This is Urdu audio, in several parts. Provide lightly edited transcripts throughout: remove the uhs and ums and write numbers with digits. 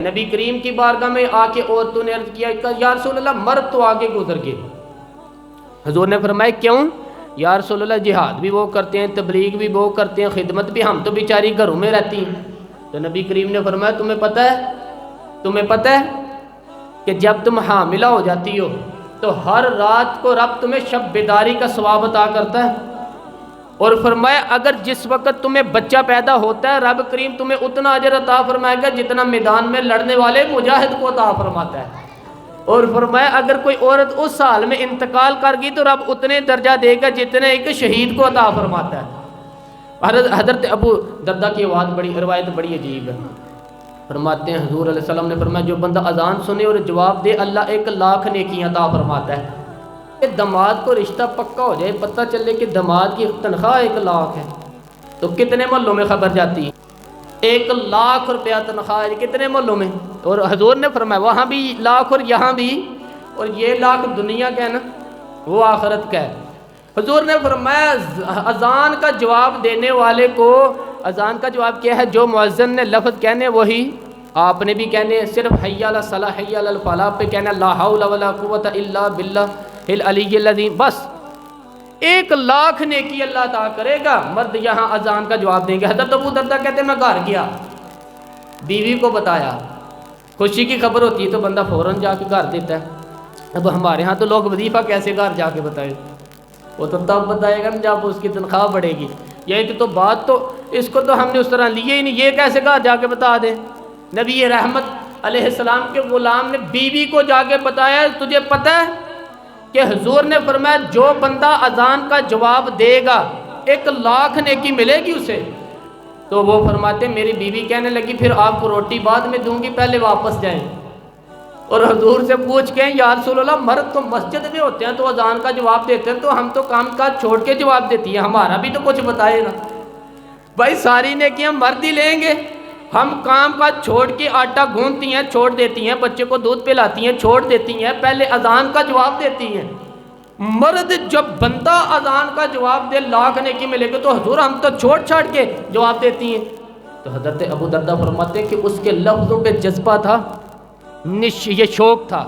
نبی کریم کی بارگاہ میں آ کے عورتوں نے عرض کیا یا رسول اللہ مرد تو آگے گزر گئے. حضور نے فرمایا کیوں؟ یا رسول اللہ جہاد بھی وہ کرتے ہیں، تبلیغ بھی وہ کرتے ہیں، خدمت بھی، ہم تو بیچاری گھروں میں رہتی ہیں. تو نبی کریم نے فرمایا تمہیں پتہ ہے کہ جب تم حاملہ ہو جاتی ہو تو ہر رات کو رب تمہیں شب بیداری کا ثواب عطا کرتا ہے، اور فرمایا اگر جس وقت تمہیں بچہ پیدا ہوتا ہے رب کریم تمہیں اتنا اجر عطا فرمائے گا جتنا میدان میں لڑنے والے مجاہد کو عطا فرماتا ہے. اور فرمایا اگر کوئی عورت اس حال میں انتقال کر گئی تو رب اتنے درجہ دے گا جتنے ایک شہید کو عطا فرماتا ہے. حضرت ابو دردہ کی روایت بڑی عجیب ہے. فرماتے ہیں حضور علیہ السلام نے فرمایا جو بندہ اذان سنے اور جواب دے اللہ 1,00,000 نیکیاں عطا فرماتا ہے. کہ داماد کو رشتہ پکا ہو جائے، پتہ چلے کہ داماد کی تنخواہ 1,00,000 ہے تو کتنے محلوں میں خبر جاتی ہے؟ 1,00,000 روپیہ تنخواہ ہے کتنے محلوں میں. اور حضور نے فرمایا وہاں بھی لاکھ اور یہاں بھی، اور یہ لاکھ دنیا کا ہے نا، وہ آخرت کا ہے. حضور نے فرمایا اذان کا جواب دینے والے کو، اذان کا جواب کیا ہے؟ جو مؤذن نے لفظ کہنے وہی آپ نے بھی کہنے، صرف حی علی الصلاۃ حی علی الفلاح پہ کہنا لا حول ولا قوت الا باللہ العلی العظیم، بس 1,00,000 نیکی اللہ عطا کرے گا. مرد یہاں اذان کا جواب دیں گے. حضرت ابو دردہ کہتے ہیں میں گھر گیا، بیوی کو بتایا، خوشی کی خبر ہوتی ہے تو بندہ فوراً جا کے گھر دیتا ہے. اب ہمارے ہاں تو لوگ وظیفہ کیسے گھر جا کے بتائے، وہ تو تب بتائے گا جب اس کی تنخواہ بڑھے گی. یہ تو بات تو اس کو تو ہم نے اس طرح لیے ہی نہیں، یہ کیسے گھر جا کے بتا دیں. نبی رحمت علیہ السلام کے غلام نے بیوی کو جا کے بتایا تجھے پتہ ہے کہ حضور نے فرمایا جو بندہ اذان کا جواب دے گا 1,00,000 نیکی ملے گی اسے. تو وہ فرماتے میری بیوی کہنے لگی پھر آپ کو روٹی بعد میں دوں گی، پہلے واپس جائیں. اور حضور سے پوچھ کے یا رسول اللہ مرد تو مسجد میں ہوتے ہیں تو اذان کا جواب دیتے ہیں تو ہم تو کام کاج چھوڑ کے جواب دیتی ہیں، ہمارا بھی تو کچھ بتائے نا. بھائی ساری نیکیاں مرد ہی لیں گے، ہم کام کاج چھوڑ کے آٹا گوندتی ہیں چھوڑ دیتی ہیں، بچے کو دودھ پلاتی ہیں چھوڑ دیتی ہیں، پہلے اذان کا جواب دیتی ہیں. مرد جب بندہ اذان کا جواب دے 1,00,000 نیکی ملے گا تو حضور ہم تو چھوڑ چھاڑ کے جواب دیتی ہیں. تو حضرت ابو دردہ فرماتے ہیں کہ اس کے لفظوں پہ جذبہ تھا، یہ شوق تھا.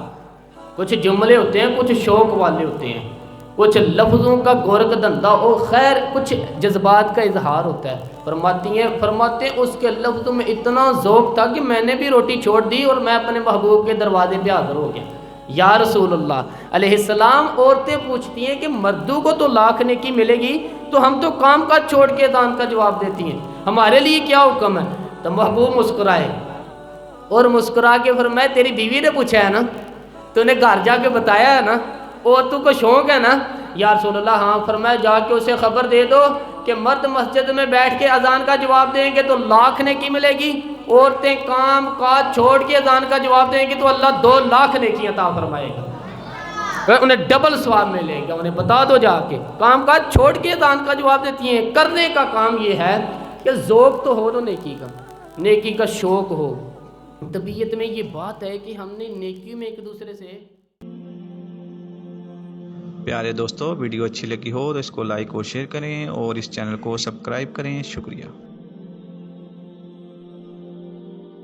کچھ جملے ہوتے ہیں کچھ شوق والے ہوتے ہیں، کچھ لفظوں کا گورک دھندا ہو، خیر کچھ جذبات کا اظہار ہوتا ہے. فرماتے ہیں اس کے لفظوں میں اتنا ذوق تھا کہ میں نے بھی روٹی چھوڑ دی اور میں اپنے محبوب کے دروازے پہ حاضر ہو گیا. یا رسول اللہ علیہ السلام عورتیں پوچھتی ہیں کہ مردوں کو تو 1,00,000 نیکی ملے گی تو ہم تو کام کاج چھوڑ کے اذان کا جواب دیتی ہیں، ہمارے لیے کیا حکم ہے؟ تو محبوب مسکرائے اور مسکرا کے فرمایا تیری بیوی نے پوچھا ہے نا، تو نے گھر جا کے بتایا ہے نا، عورتوں کو شوق ہے نا. یا رسول اللہ ہاں. فرمایا جا کے اسے خبر دے دو کہ مرد مسجد میں بیٹھ کے اذان کا جواب دیں گے تو 1,00,000 نیکی ملے گی، عورتیں کام کاج چھوڑ کے اذان کا جواب دیں گی تو اللہ 2,00,000 نیکی عطا فرمائے گا، انہیں ڈبل ثواب ملے گا. انہیں بتا دو جا کے کام کاج چھوڑ کے اذان کا جواب دیتی ہیں. کرنے کا کام یہ ہے کہ ذوق تو ہو نا نیکی کا شوق ہو. طبیعت میں یہ بات ہے کہ ہم نے نیکی میں ایک دوسرے سے. پیارے دوستو ویڈیو اچھی لگی ہو تو اس کو لائک اور شیئر کریں اور اس چینل کو سبسکرائب کریں. شکریہ.